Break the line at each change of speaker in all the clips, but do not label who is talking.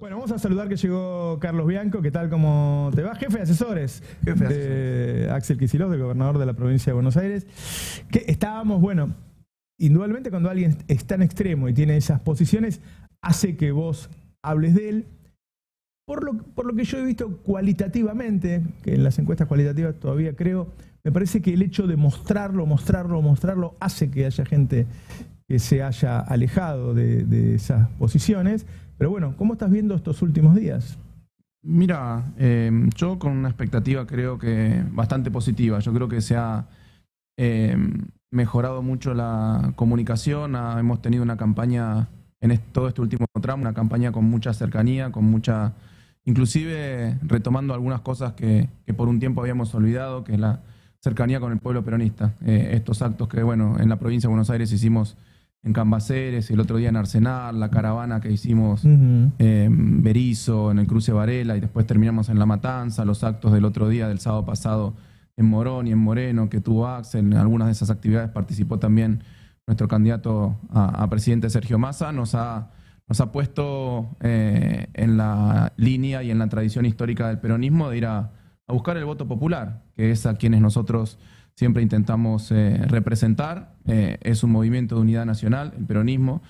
Bueno, vamos a saludar que llegó Carlos Bianco. ¿Qué tal? ¿Cómo te va? Jefe de asesores de Axel Kicillof, del gobernador de la provincia de Buenos Aires. Que estábamos, bueno, indudablemente cuando alguien es tan extremo y tiene esas posiciones, hace que vos hables de él. Por lo que yo he visto cualitativamente, que en las encuestas cualitativas todavía creo, me parece que el hecho de mostrarlo, hace que haya gente que se haya alejado de esas posiciones. Pero bueno, ¿cómo estás viendo estos últimos días?
Mira, yo con una expectativa creo que bastante positiva. Yo creo que se ha mejorado mucho la comunicación. Hemos tenido una campaña en todo este último tramo, una campaña con mucha cercanía, con mucha, inclusive retomando algunas cosas que por un tiempo habíamos olvidado, que es la cercanía con el pueblo peronista. Estos actos que, bueno, en la provincia de Buenos Aires hicimos en Cambaceres, el otro día en Arsenal, la caravana que hicimos en Berizo, en el cruce Varela, y después terminamos en La Matanza, los actos del otro día, del sábado pasado, en Morón y en Moreno, que tuvo Axel. En algunas de esas actividades participó también nuestro candidato a presidente Sergio Massa. Nos ha puesto en la línea y en la tradición histórica del peronismo de ir a buscar el voto popular, que es a quienes nosotros siempre intentamos representar. Es un movimiento de unidad nacional, el peronismo.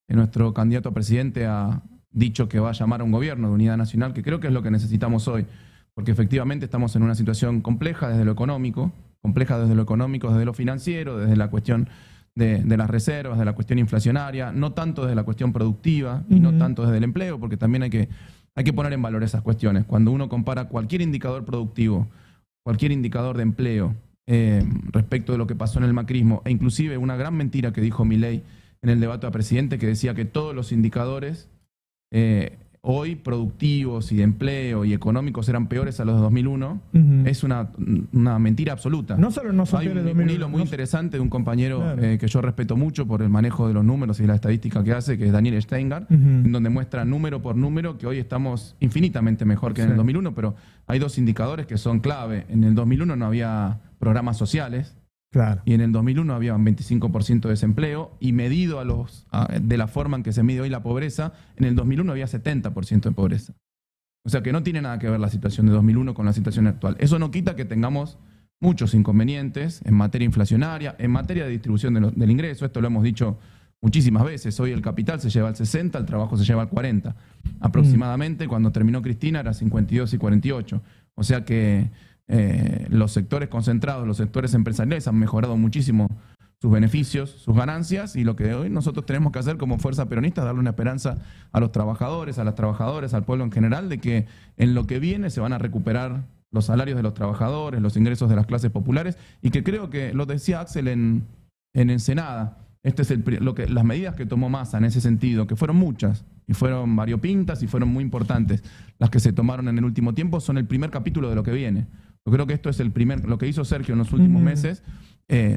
Nuestro candidato a presidente ha dicho que va a llamar a un gobierno de unidad nacional, que creo que es lo que necesitamos hoy, porque efectivamente estamos en una situación compleja desde lo económico, desde lo financiero, desde la cuestión de las reservas, de la cuestión inflacionaria, no tanto desde la cuestión productiva y no tanto desde el empleo, porque también hay que poner en valor esas cuestiones. Cuando uno compara cualquier indicador productivo, cualquier indicador de empleo, respecto de lo que pasó en el macrismo, e inclusive una gran mentira que dijo Milei en el debate a presidente, que decía que todos los indicadores hoy productivos y de empleo y económicos eran peores a los de 2001, es una mentira absoluta.
No solo no son
Hay
peores de
un
2001,
hilo muy interesante de un compañero
claro,
que yo respeto mucho por el manejo de los números y la estadística que hace, que es Daniel Steingart, en donde muestra número por número que hoy estamos infinitamente mejor que en el 2001, pero hay dos indicadores que son clave. En el 2001 no había programas sociales,
claro,
y en el 2001 había un 25% de desempleo, y medido de la forma en que se mide hoy la pobreza, en el 2001 había 70% de pobreza. O sea que no tiene nada que ver la situación de 2001 con la situación actual. Eso no quita que tengamos muchos inconvenientes en materia inflacionaria, en materia de distribución del ingreso. Esto lo hemos dicho muchísimas veces. Hoy el capital se lleva al 60, el trabajo se lleva al 40. Aproximadamente, cuando terminó Cristina, era 52 y 48. O sea que los sectores concentrados, los sectores empresariales han mejorado muchísimo sus beneficios, sus ganancias, y lo que hoy nosotros tenemos que hacer como fuerza peronista es darle una esperanza a los trabajadores, a las trabajadoras, al pueblo en general, de que en lo que viene se van a recuperar los salarios de los trabajadores, los ingresos de las clases populares, y que creo que, lo decía Axel en Ensenada, las medidas que tomó Massa en ese sentido, que fueron muchas, y fueron variopintas y fueron muy importantes, las que se tomaron en el último tiempo, son el primer capítulo de lo que viene. Yo creo que esto es lo que hizo Sergio en los últimos meses,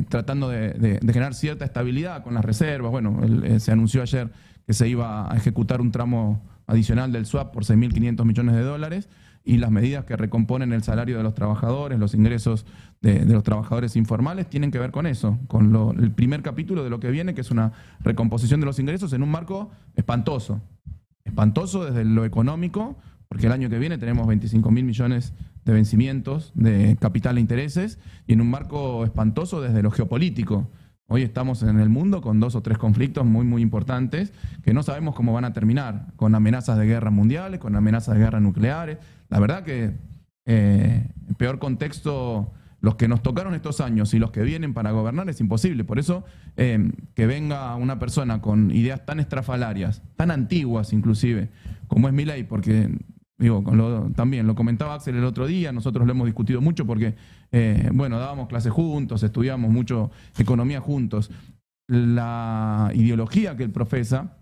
tratando de generar cierta estabilidad con las reservas. Bueno, se anunció ayer que se iba a ejecutar un tramo adicional del swap por 6.500 millones de dólares, y las medidas que recomponen el salario de los trabajadores, los ingresos de los trabajadores informales, tienen que ver con eso, con el primer capítulo de lo que viene, que es una recomposición de los ingresos en un marco espantoso. Espantoso desde lo económico, porque el año que viene tenemos 25.000 millones de vencimientos de capital e intereses, y en un marco espantoso desde lo geopolítico. Hoy estamos en el mundo con 2 o 3 conflictos muy, muy importantes que no sabemos cómo van a terminar, con amenazas de guerra mundiales, con amenazas de guerra nucleares. La verdad que en peor contexto, los que nos tocaron estos años y los que vienen para gobernar, es imposible. Por eso que venga una persona con ideas tan estrafalarias, tan antiguas inclusive, como es Milei, porque digo, también lo comentaba Axel el otro día, nosotros lo hemos discutido mucho porque, dábamos clases juntos, estudiamos mucho economía juntos. La ideología que él profesa,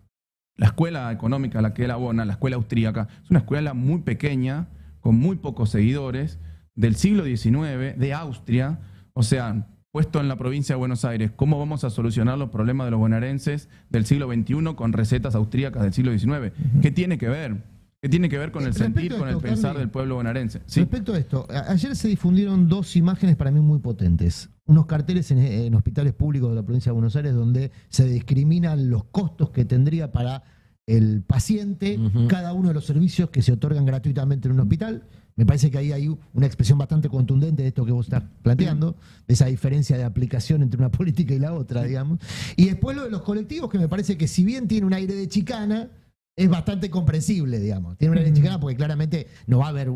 la escuela económica a la que él abona, la escuela austríaca, es una escuela muy pequeña, con muy pocos seguidores, del siglo XIX, de Austria. O sea, puesto en la provincia de Buenos Aires, ¿cómo vamos a solucionar los problemas de los bonaerenses del siglo XXI con recetas austríacas del siglo XIX? ¿Qué tiene que ver? ¿Qué tiene que ver con el sentir, con el pensar del pueblo bonaerense? Sí.
Respecto a esto, ayer se difundieron 2 imágenes para mí muy potentes. Unos carteles en hospitales públicos de la provincia de Buenos Aires donde se discriminan los costos que tendría para el paciente cada uno de los servicios que se otorgan gratuitamente en un hospital. Me parece que ahí hay una expresión bastante contundente de esto que vos estás planteando, de esa diferencia de aplicación entre una política y la otra, digamos. Y después lo de los colectivos, que me parece que si bien tiene un aire de chicana, es bastante comprensible, digamos. Tiene un aire de chicana porque claramente no va a haber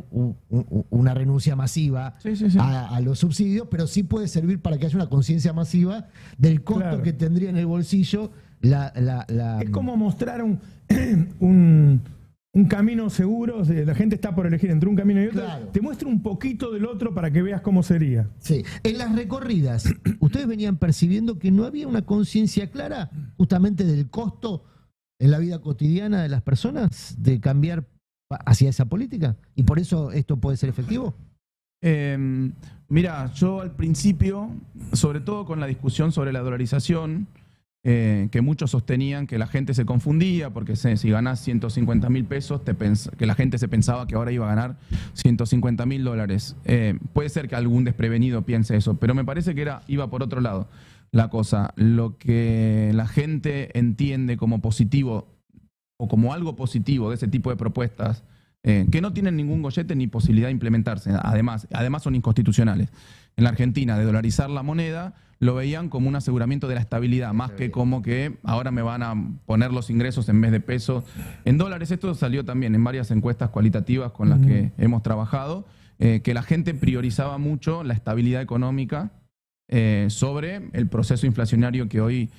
una renuncia masiva a los subsidios, pero sí puede servir para que haya una conciencia masiva del costo que tendría en el bolsillo
Es como mostrar un camino seguro, la gente está por elegir entre un camino y otro, te muestra un poquito del otro para que veas cómo sería.
Sí. En las recorridas, ¿ustedes venían percibiendo que no había una conciencia clara justamente del costo en la vida cotidiana de las personas de cambiar hacia esa política? ¿Y por eso esto puede ser efectivo?
Mira, yo al principio, sobre todo con la discusión sobre la dolarización, que muchos sostenían que la gente se confundía porque si ganás 150.000 pesos, que la gente se pensaba que ahora iba a ganar 150.000 dólares. Puede ser que algún desprevenido piense eso, pero me parece que iba por otro lado la cosa. Lo que la gente entiende como positivo o como algo positivo de ese tipo de propuestas, que no tienen ningún gollete ni posibilidad de implementarse, además son inconstitucionales. En la Argentina, de dolarizar la moneda, lo veían como un aseguramiento de la estabilidad, más que como que ahora me van a poner los ingresos en vez de pesos en dólares. Esto salió también en varias encuestas cualitativas con las que hemos trabajado, que la gente priorizaba mucho la estabilidad económica sobre el proceso inflacionario que hoy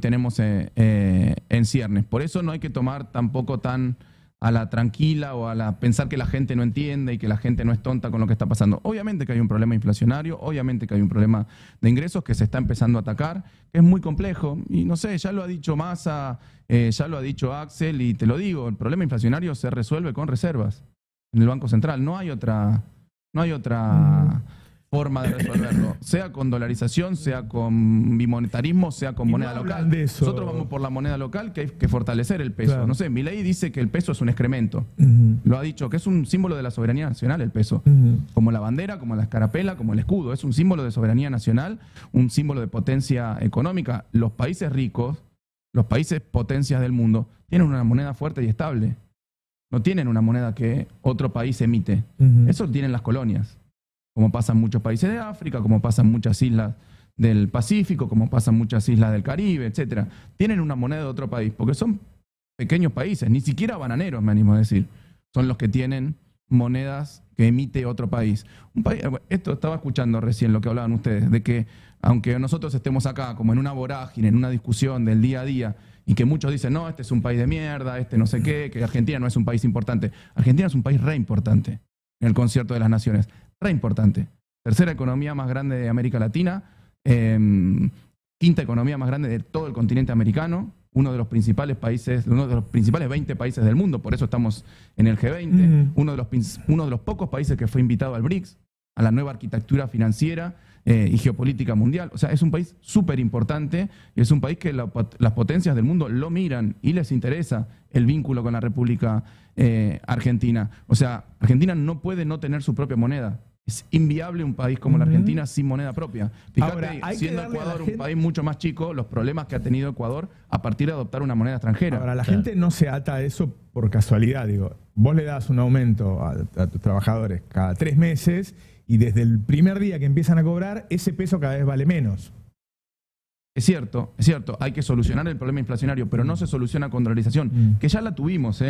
tenemos en ciernes. Por eso no hay que tomar tampoco tan a la tranquila o pensar que la gente no entiende y que la gente no es tonta con lo que está pasando. Obviamente que hay un problema inflacionario, obviamente que hay un problema de ingresos que se está empezando a atacar, que es muy complejo. Y no sé, ya lo ha dicho Massa, ya lo ha dicho Axel, y te lo digo, el problema inflacionario se resuelve con reservas en el Banco Central. No hay otra forma de resolverlo, sea con dolarización, sea con bimonetarismo, sea con moneda local. Nosotros vamos por la moneda local, que hay que fortalecer el peso. Claro. No sé, Milei dice que el peso es un excremento. Lo ha dicho, que es un símbolo de la soberanía nacional el peso. Como la bandera, como la escarapela, como el escudo. Es un símbolo de soberanía nacional, un símbolo de potencia económica. Los países ricos, los países potencias del mundo, tienen una moneda fuerte y estable. No tienen una moneda que otro país emite. Eso tienen las colonias. Como pasa en muchos países de África, como pasa en muchas islas del Pacífico, como pasa en muchas islas del Caribe, etcétera. Tienen una moneda de otro país, porque son pequeños países, ni siquiera bananeros, me animo a decir. Son los que tienen monedas que emite otro país. Esto estaba escuchando recién lo que hablaban ustedes, de que aunque nosotros estemos acá como en una vorágine, en una discusión del día a día, y que muchos dicen, no, este es un país de mierda, este no sé qué, que Argentina no es un país importante. Argentina es un país re importante en el concierto de las naciones. Re importante. Tercera economía más grande de América Latina, quinta economía más grande de todo el continente americano, uno de los principales 20 países del mundo, por eso estamos en el G20, uno de los pocos países que fue invitado al BRICS, a la nueva arquitectura financiera y geopolítica mundial. O sea, es un país súper importante y es un país que las potencias del mundo lo miran y les interesa el vínculo con la República Argentina. O sea, Argentina no puede no tener su propia moneda. Es inviable un país como la Argentina sin moneda propia. Fíjate, ahora, siendo Ecuador un país mucho más chico, los problemas que ha tenido Ecuador a partir de adoptar una moneda extranjera.
Ahora, la gente no se ata a eso por casualidad. Digo, vos le das un aumento a tus trabajadores cada 3 meses y desde el primer día que empiezan a cobrar, ese peso cada vez vale menos.
Es cierto. Hay que solucionar el problema inflacionario, pero no se soluciona con dolarización, que ya la tuvimos,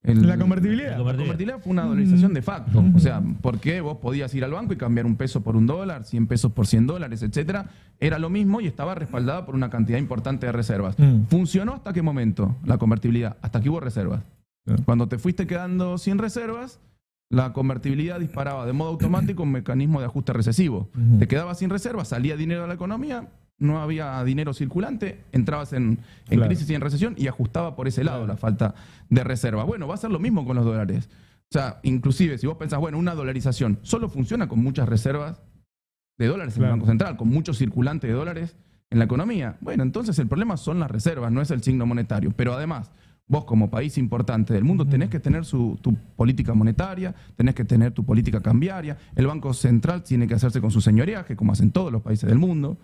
La convertibilidad.
La convertibilidad fue una dolarización de facto. O sea, porque vos podías ir al banco y cambiar un peso por $1, 100 pesos por $100, etcétera. Era lo mismo y estaba respaldada por una cantidad importante de reservas. ¿Funcionó hasta qué momento la convertibilidad? Hasta que hubo reservas. Cuando te fuiste quedando sin reservas, la convertibilidad disparaba de modo automático un mecanismo de ajuste recesivo. Te quedabas sin reservas, salía dinero a la economía, no había dinero circulante, entrabas en crisis y en recesión y ajustaba por ese lado la falta de reserva. Bueno, va a ser lo mismo con los dólares. O sea, inclusive si vos pensás, bueno, una dolarización solo funciona con muchas reservas de dólares en el Banco Central, con mucho circulante de dólares en la economía. Bueno, entonces el problema son las reservas, no es el signo monetario. Pero además, vos como país importante del mundo tenés que tener tu política monetaria, tenés que tener tu política cambiaria, el Banco Central tiene que hacerse con su señoreaje, como hacen todos los países del mundo.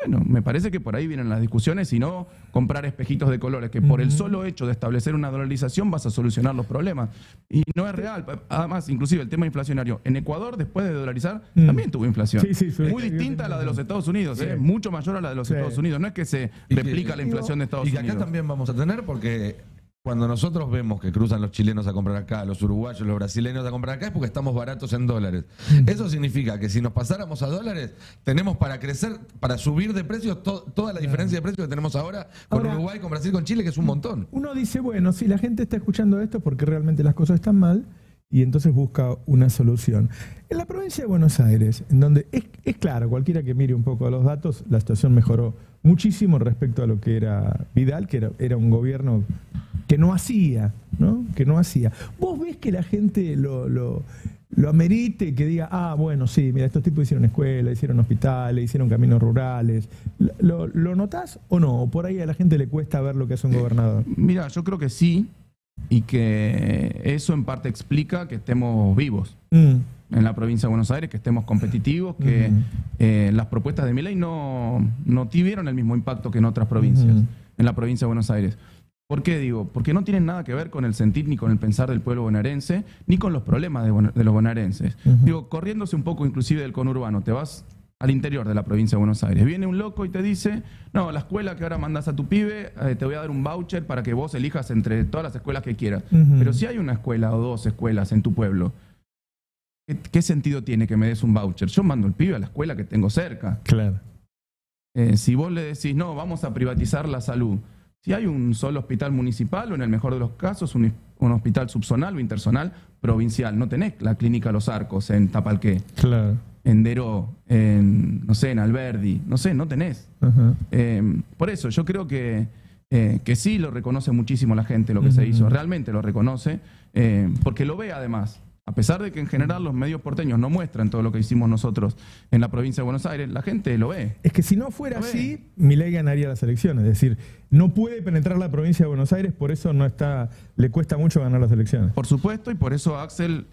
Bueno, me parece que por ahí vienen las discusiones y no comprar espejitos de colores, que por el solo hecho de establecer una dolarización vas a solucionar los problemas. Y no es real. Además, inclusive el tema inflacionario. En Ecuador, después de dolarizar, también tuvo inflación.
Sí,
muy distinta a la de los Estados Unidos, mucho mayor a la de los Estados Unidos. No es que se replica la inflación de Estados Unidos.
Y que acá también vamos a tener, porque cuando nosotros vemos que cruzan los chilenos a comprar acá, los uruguayos, los brasileños a comprar acá, es porque estamos baratos en dólares. Eso significa que si nos pasáramos a dólares, tenemos para crecer, para subir de precios toda la diferencia de precios que tenemos ahora con Uruguay, con Brasil, con Chile, que es un montón.
Uno dice, bueno, si la gente está escuchando esto es porque realmente las cosas están mal y entonces busca una solución. En la provincia de Buenos Aires, en donde es claro, cualquiera que mire un poco los datos, la situación mejoró muchísimo respecto a lo que era Vidal, que era un gobierno que no hacía, ¿no? Que no hacía. ¿Vos ves que la gente lo amerite, que diga, bueno, sí, mira, estos tipos hicieron escuelas, hicieron hospitales, hicieron caminos rurales? ¿Lo notás o no? ¿O por ahí a la gente le cuesta ver lo que hace un gobernador?
Mira, yo creo que sí, y que eso en parte explica que estemos vivos en la provincia de Buenos Aires, que estemos competitivos, que las propuestas de Milei no tuvieron el mismo impacto que en otras provincias, en la provincia de Buenos Aires. ¿Por qué digo? Porque no tienen nada que ver con el sentir ni con el pensar del pueblo bonaerense, ni con los problemas de los bonaerenses. Digo, corriéndose un poco inclusive del conurbano, te vas al interior de la provincia de Buenos Aires. Viene un loco y te dice, no, la escuela que ahora mandás a tu pibe, te voy a dar un voucher para que vos elijas entre todas las escuelas que quieras. Pero si hay una escuela o dos escuelas en tu pueblo, ¿qué sentido tiene que me des un voucher? Yo mando el pibe a la escuela que tengo cerca.
Claro.
Si vos le decís, no, vamos a privatizar la salud. Si hay un solo hospital municipal o en el mejor de los casos un hospital subzonal o interzonal provincial. No tenés la clínica Los Arcos en Tapalqué, en Deró, no sé, en Alberdi. No sé, no tenés. Por eso yo creo que sí lo reconoce muchísimo la gente lo que se hizo. Realmente lo reconoce porque lo ve además. A pesar de que en general los medios porteños no muestran todo lo que hicimos nosotros en la provincia de Buenos Aires, la gente lo ve.
Es que si no fuera así, Milei ganaría las elecciones. Es decir, no puede penetrar la provincia de Buenos Aires, por eso le cuesta mucho ganar las elecciones.
Por supuesto, y por eso Axel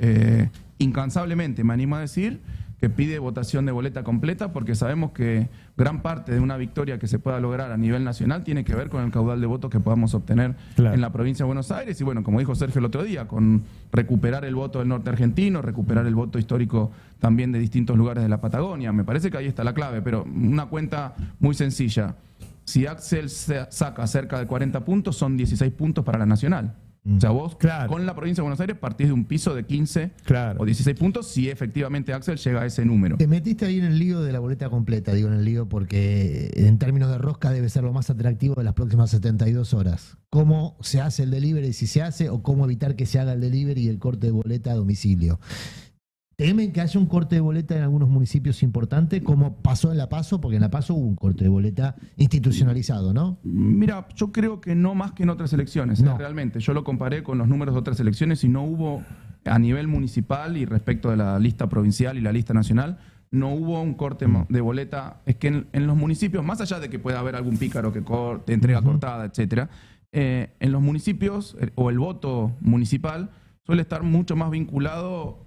incansablemente, me animo a decir, que pide votación de boleta completa, porque sabemos que gran parte de una victoria que se pueda lograr a nivel nacional tiene que ver con el caudal de votos que podamos obtener en la provincia de Buenos Aires. Y bueno, como dijo Sergio el otro día, con recuperar el voto del norte argentino, recuperar el voto histórico también de distintos lugares de la Patagonia. Me parece que ahí está la clave, pero una cuenta muy sencilla. Si Axel saca cerca de 40 puntos, son 16 puntos para la nacional. O sea, vos con la provincia de Buenos Aires partís de un piso de 15 o 16 puntos si efectivamente Axel llega a ese número.
Te metiste ahí en el lío de la boleta completa, digo en el lío porque en términos de rosca debe ser lo más atractivo de las próximas 72 horas. ¿Cómo se hace el delivery si se hace o cómo evitar que se haga el delivery y el corte de boleta a domicilio? ¿Temen que haya un corte de boleta en algunos municipios importantes, como pasó en La Paso? Porque en La Paso hubo un corte de boleta institucionalizado, ¿no?
Mira, yo creo que no más que en otras elecciones, realmente. Yo lo comparé con los números de otras elecciones y no hubo, a nivel municipal y respecto de la lista provincial y la lista nacional, no hubo un corte de boleta. Es que en los municipios, más allá de que pueda haber algún pícaro que te entrega cortada, etcétera, en los municipios o el voto municipal suele estar mucho más vinculado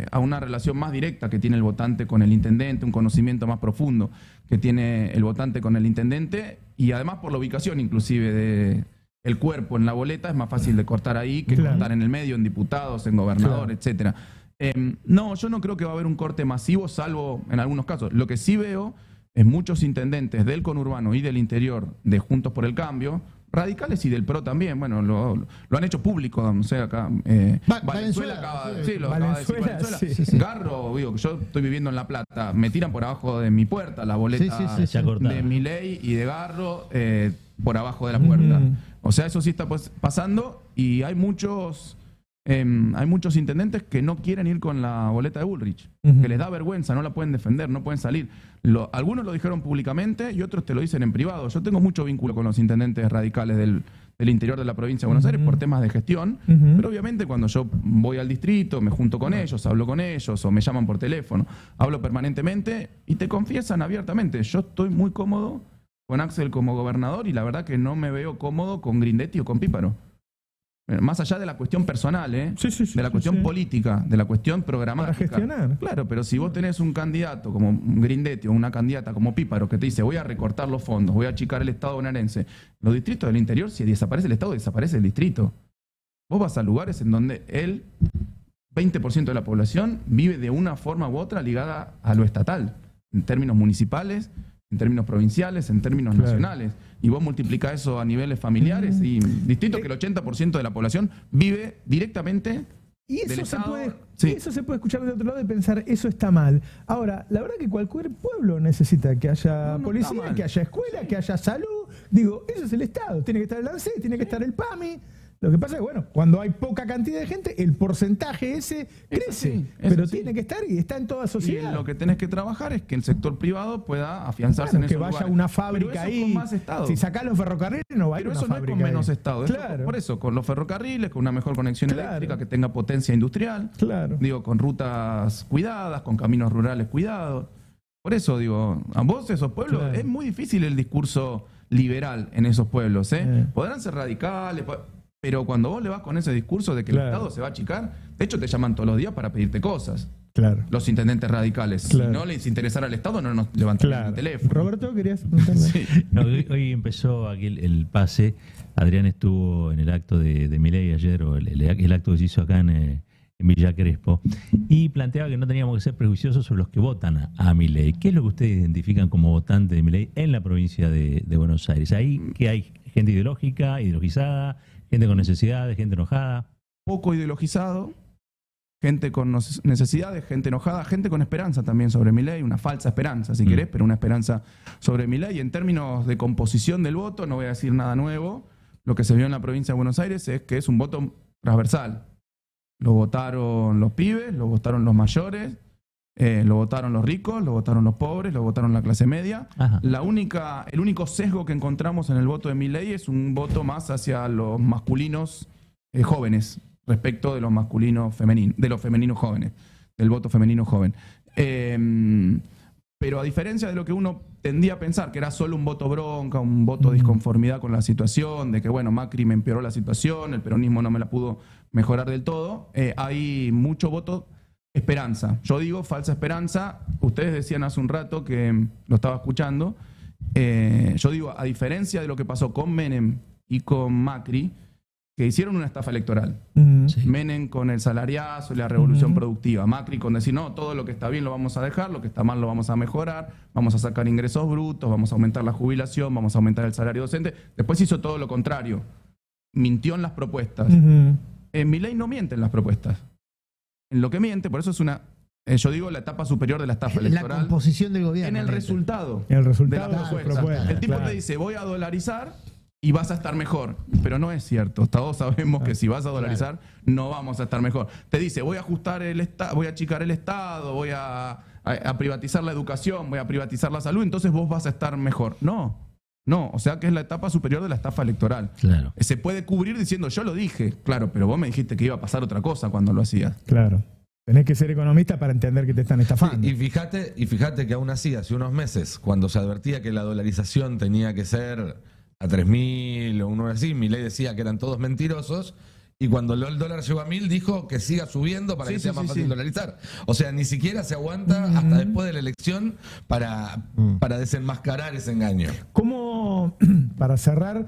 a una relación más directa que tiene el votante con el intendente, un conocimiento más profundo que tiene el votante con el intendente, y además por la ubicación inclusive del cuerpo en la boleta es más fácil de cortar ahí que cortar en el medio, en diputados, en gobernador, etcétera. No, yo no creo que va a haber un corte masivo, salvo en algunos casos. Lo que sí veo es muchos intendentes del conurbano y del interior de Juntos por el Cambio, radicales y del PRO también, bueno, lo han hecho público, no sé, acá. Valenzuela acaba de decir Valenzuela. Sí. Garro, digo, que yo estoy viviendo en La Plata, me tiran por abajo de mi puerta la boleta de Milei y de Garro por abajo de la puerta. O sea, eso sí está pasando y hay muchos intendentes que no quieren ir con la boleta de Bullrich, que les da vergüenza, no la pueden defender, no pueden salir. Algunos lo dijeron públicamente y otros te lo dicen en privado. Yo tengo mucho vínculo con los intendentes radicales del interior de la provincia de Buenos Aires por temas de gestión, pero obviamente cuando yo voy al distrito, me junto con ellos, hablo con ellos o me llaman por teléfono, hablo permanentemente y te confiesan abiertamente, yo estoy muy cómodo con Axel como gobernador y la verdad que no me veo cómodo con Grindetti o con Píparo. más allá de la cuestión personal,
Sí,
de la cuestión política, de la cuestión programática.
Para gestionar.
Claro, pero si vos tenés un candidato como Grindetti o una candidata como Píparo que te dice voy a recortar los fondos, voy a achicar el Estado bonaerense, los distritos del interior, si desaparece el Estado, desaparece el distrito. Vos vas a lugares en donde el 20% de la población vive de una forma u otra ligada a lo estatal, en términos municipales, en términos provinciales, en términos nacionales. Y vos multiplicás eso a niveles familiares y distritos que el 80% de la población vive directamente
Y
del
eso, se
Estado.
puede,
Sí.
y eso se puede escuchar de otro lado y pensar, eso está mal. Ahora, la verdad que cualquier pueblo necesita que haya
No está
policía,
mal.
que haya escuela, que haya salud. Digo, eso es el Estado. Tiene que estar el ANSES, tiene que estar el PAMI. Lo que pasa es que, bueno, cuando hay poca cantidad de gente, el porcentaje ese crece.
sí,
pero
sí.
tiene que estar y está en toda
Y
sociedad.
lo que tenés que trabajar es que el sector privado pueda afianzarse
Bueno,
en
que
esos
vaya
lugares.
una
Pero
fábrica
eso
ahí.
con más Estado.
Si sacás los ferrocarriles, no va a ir
Pero
una
eso no es
fábrica
con menos
ahí.
Estado. Eso
Claro.
por eso, con los ferrocarriles, con una mejor conexión
Claro.
eléctrica, que tenga potencia industrial.
Claro.
Digo, con rutas cuidadas, con caminos rurales cuidados. Por eso digo, a vos esos pueblos,
Claro.
es muy difícil el discurso liberal en esos pueblos. Podrán ser radicales, pero cuando vos le vas con ese discurso de que
Claro.
el Estado se va a achicar, de hecho te llaman todos los días para pedirte cosas.
Claro.
Los intendentes radicales.
Claro.
Si no les interesara al Estado, no nos levantarían el teléfono.
Roberto, ¿querías preguntarle?
Sí.
No, hoy empezó aquí el pase. Adrián estuvo en el acto de Milei ayer, o el acto que se hizo acá en Villa Crespo, y planteaba que no teníamos que ser prejuiciosos sobre los que votan a Milei. ¿Qué es lo que ustedes identifican como votante de Milei en la provincia de Buenos Aires? Ahí que hay gente ideológica, ideologizada, gente con necesidades, gente enojada.
Poco ideologizado, gente con necesidades, gente enojada, gente con esperanza también sobre Milei, una falsa esperanza, si querés, pero una esperanza sobre Milei. En términos de composición del voto, no voy a decir nada nuevo. Lo que se vio en la provincia de Buenos Aires es que es un voto transversal. Lo votaron los pibes, lo votaron los mayores, lo votaron los ricos, lo votaron los pobres, lo votaron la clase media.
Ajá.
El único sesgo que encontramos en el voto de Milei es un voto más hacia los masculinos jóvenes respecto de los masculinos femeninos, de los femeninos jóvenes, del voto femenino joven. Pero a diferencia de lo que uno tendía a pensar, que era solo un voto bronca, un voto de disconformidad con la situación, de que bueno, Macri me empeoró la situación, el peronismo no me la pudo mejorar del todo, hay mucho voto esperanza. Yo digo falsa esperanza. Ustedes decían hace un rato que lo estaba escuchando. Yo digo, a diferencia de lo que pasó con Menem y con Macri, que hicieron una estafa electoral.
Sí.
Menem con el salariazo y la revolución productiva. Macri con decir, no, todo lo que está bien lo vamos a dejar, lo que está mal lo vamos a mejorar, vamos a sacar ingresos brutos, vamos a aumentar la jubilación, vamos a aumentar el salario docente. Después hizo todo lo contrario. Mintió en las propuestas. En Milei no miente en las propuestas. En lo que miente, por eso es una, yo digo, la etapa superior de la estafa
La
electoral.
composición del gobierno.
En el
miente.
resultado.
El resultado
de
de
las
su
propuestas.
propuesta.
El tipo
Claro.
te dice, voy a dolarizar y vas a estar mejor. Pero no es cierto. Todos sabemos que si vas a dolarizar, no vamos a estar mejor. Te dice, voy a ajustar el Estado, voy a achicar el Estado, voy a privatizar la educación, voy a privatizar la salud, entonces vos vas a estar mejor. No, o sea que es la etapa superior de la estafa electoral.
Claro.
Se puede cubrir diciendo, yo lo dije, claro, pero vos me dijiste que iba a pasar otra cosa cuando lo hacías.
Claro. Tenés que ser economista para entender que te están estafando.
Y fíjate que aún así, hace unos meses, cuando se advertía que la dolarización tenía que ser a 3.000 o uno así, Milei decía que eran todos mentirosos. Y cuando el dólar llegó a 1.000, dijo que siga subiendo para
Sí,
que sea
sí,
más
sí,
fácil
sí.
dolarizar. O sea, ni siquiera se aguanta hasta después de la elección para desenmascarar ese engaño.
¿Cómo, para cerrar,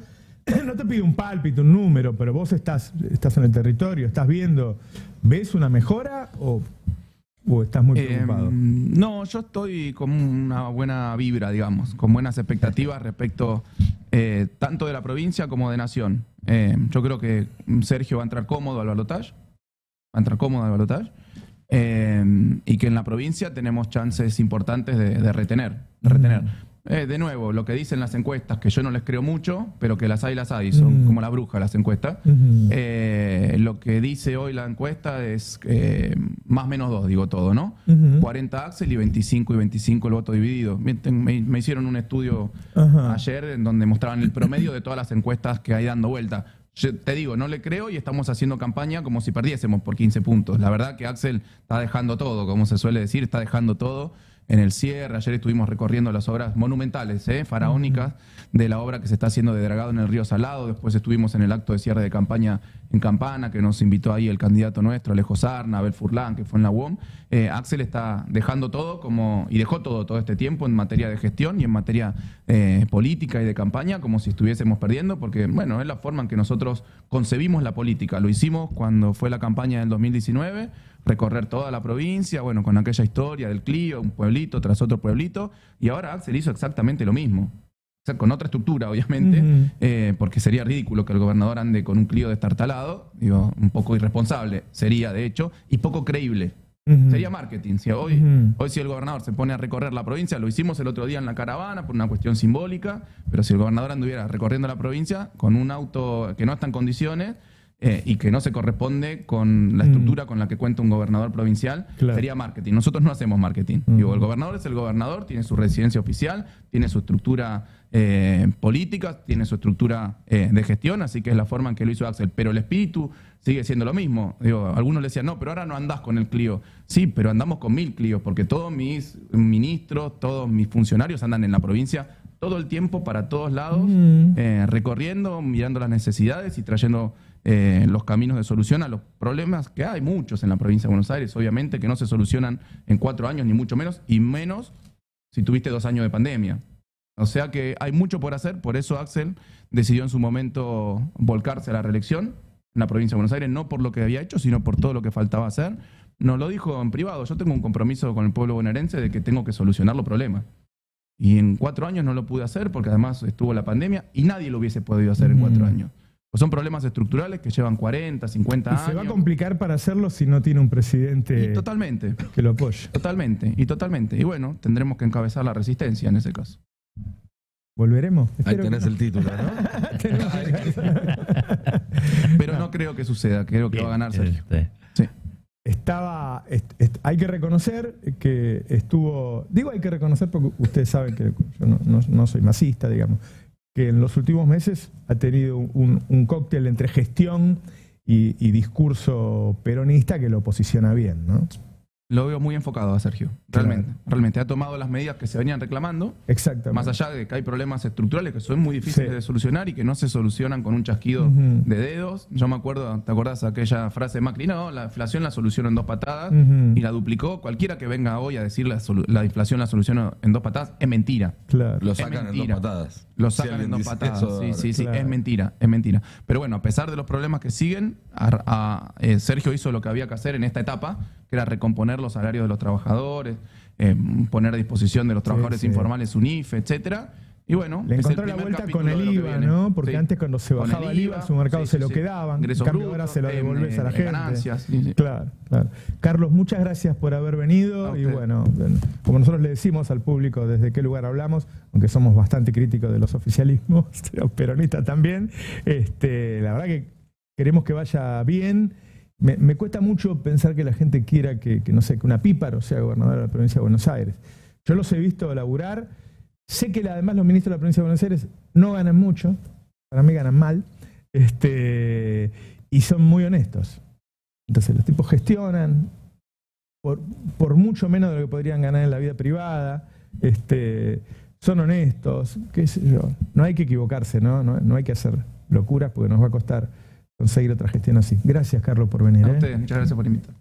no te pido un pálpito, un número, pero vos estás en el territorio, estás viendo, ¿ves una mejora o estás muy preocupado?
No, yo estoy con una buena vibra, digamos, con buenas expectativas respecto tanto de la provincia como de Nación. Yo creo que Sergio va a entrar cómodo al balotaje, y que en la provincia tenemos chances importantes de retener. De nuevo, lo que dicen las encuestas, que yo no les creo mucho, pero que las hay, son como la bruja las encuestas. Lo que dice hoy la encuesta es más o menos 2, digo todo, ¿no? 40 Axel y 25 el voto dividido. Me hicieron un estudio ayer en donde mostraban el promedio de todas las encuestas que hay dando vuelta. Yo te digo, no le creo y estamos haciendo campaña como si perdiésemos por 15 puntos. La verdad que Axel está dejando todo, como se suele decir, está dejando todo en el cierre. Ayer estuvimos recorriendo las obras monumentales, faraónicas, de la obra que se está haciendo de dragado en el río Salado. Después estuvimos en el acto de cierre de campaña en Campana, que nos invitó ahí el candidato nuestro, Alejo Sarna, Abel Furlan, que fue en la UOM. Axel está dejando todo y dejó todo este tiempo en materia de gestión y en materia política y de campaña, como si estuviésemos perdiendo, porque bueno, es la forma en que nosotros concebimos la política. Lo hicimos cuando fue la campaña del 2019, recorrer toda la provincia, bueno, con aquella historia del Clio, un pueblito tras otro pueblito, y ahora Axel hizo exactamente lo mismo. O sea, con otra estructura, obviamente, porque sería ridículo que el gobernador ande con un Clio destartalado, digo, un poco irresponsable sería, de hecho, y poco creíble. Sería marketing. Si hoy si el gobernador se pone a recorrer la provincia, lo hicimos el otro día en la caravana por una cuestión simbólica, pero si el gobernador anduviera recorriendo la provincia con un auto que no está en condiciones, y que no se corresponde con la estructura con la que cuenta un gobernador provincial, sería marketing. Nosotros no hacemos marketing. Digo, el gobernador es el gobernador, tiene su residencia oficial, tiene su estructura política, tiene su estructura de gestión, así que es la forma en que lo hizo Axel. Pero el espíritu sigue siendo lo mismo. Digo, algunos le decían, no, pero ahora no andás con el Clio. Sí, pero andamos con 1000 Clios, porque todos mis ministros, todos mis funcionarios andan en la provincia todo el tiempo para todos lados, recorriendo, mirando las necesidades y trayendo los caminos de solución a los problemas que hay muchos en la provincia de Buenos Aires, obviamente, que no se solucionan en 4 años, ni mucho menos, y menos si tuviste 2 años de pandemia. O sea que hay mucho por hacer, por eso Axel decidió en su momento volcarse a la reelección en la provincia de Buenos Aires, no por lo que había hecho, sino por todo lo que faltaba hacer. Nos lo dijo en privado, yo tengo un compromiso con el pueblo bonaerense de que tengo que solucionar los problemas. Y en 4 años no lo pude hacer porque además estuvo la pandemia y nadie lo hubiese podido hacer en 4 años. Pues son problemas estructurales que llevan 40, 50 años.
Y se va a complicar para hacerlo si no tiene un presidente que lo apoye.
Totalmente. Y bueno, tendremos que encabezar la resistencia en ese caso.
¿Volveremos?
Ahí tenés el título, ¿no?
Pero no creo que suceda, creo que va a ganar Sergio. Sí.
Hay que reconocer que estuvo... Digo hay que reconocer porque ustedes saben que yo no soy masista, digamos, que en los últimos meses ha tenido un cóctel entre gestión y discurso peronista que lo posiciona bien, ¿no?
Lo veo muy enfocado a Sergio, realmente. Ha tomado las medidas que se venían reclamando.
Exactamente.
Más allá de que hay problemas estructurales que son muy difíciles de solucionar y que no se solucionan con un chasquido de dedos. Yo me acuerdo, ¿te acordás aquella frase de Macri? No, la inflación la solucionó en 2 patadas y la duplicó. Cualquiera que venga hoy a decir la inflación la solucionó en 2 patadas es mentira.
Claro. Lo sacan en 2 patadas.
Lo sacan en 2 patadas. Sí, claro. Es mentira. Pero bueno, a pesar de los problemas que siguen, Sergio hizo lo que había que hacer en esta etapa, que era recomponer los salarios de los trabajadores, poner a disposición de los trabajadores informales un IFE, etcétera. Y bueno,
le encontró la vuelta con el IVA, ¿no? Porque antes cuando se bajaba el IVA, el supermercado se lo quedaban, en cambio ahora se lo devolvés a la gente.
Ganancias,
Claro. Carlos, muchas gracias por haber venido y bueno, como nosotros le decimos al público desde qué lugar hablamos, aunque somos bastante críticos de los oficialismos, los peronistas también, la verdad que queremos que vaya bien. Me cuesta mucho pensar que la gente quiera que una Píparo sea gobernadora de la provincia de Buenos Aires. Yo los he visto laburar. Sé que además los ministros de la provincia de Buenos Aires no ganan mucho. Para mí ganan mal. Y son muy honestos. Entonces los tipos gestionan por mucho menos de lo que podrían ganar en la vida privada. Son honestos. Qué sé yo. No hay que equivocarse, ¿no? No hay que hacer locuras porque nos va a costar conseguir otra gestión así. Gracias, Carlos, por venir.
A ustedes, muchas gracias por invitar.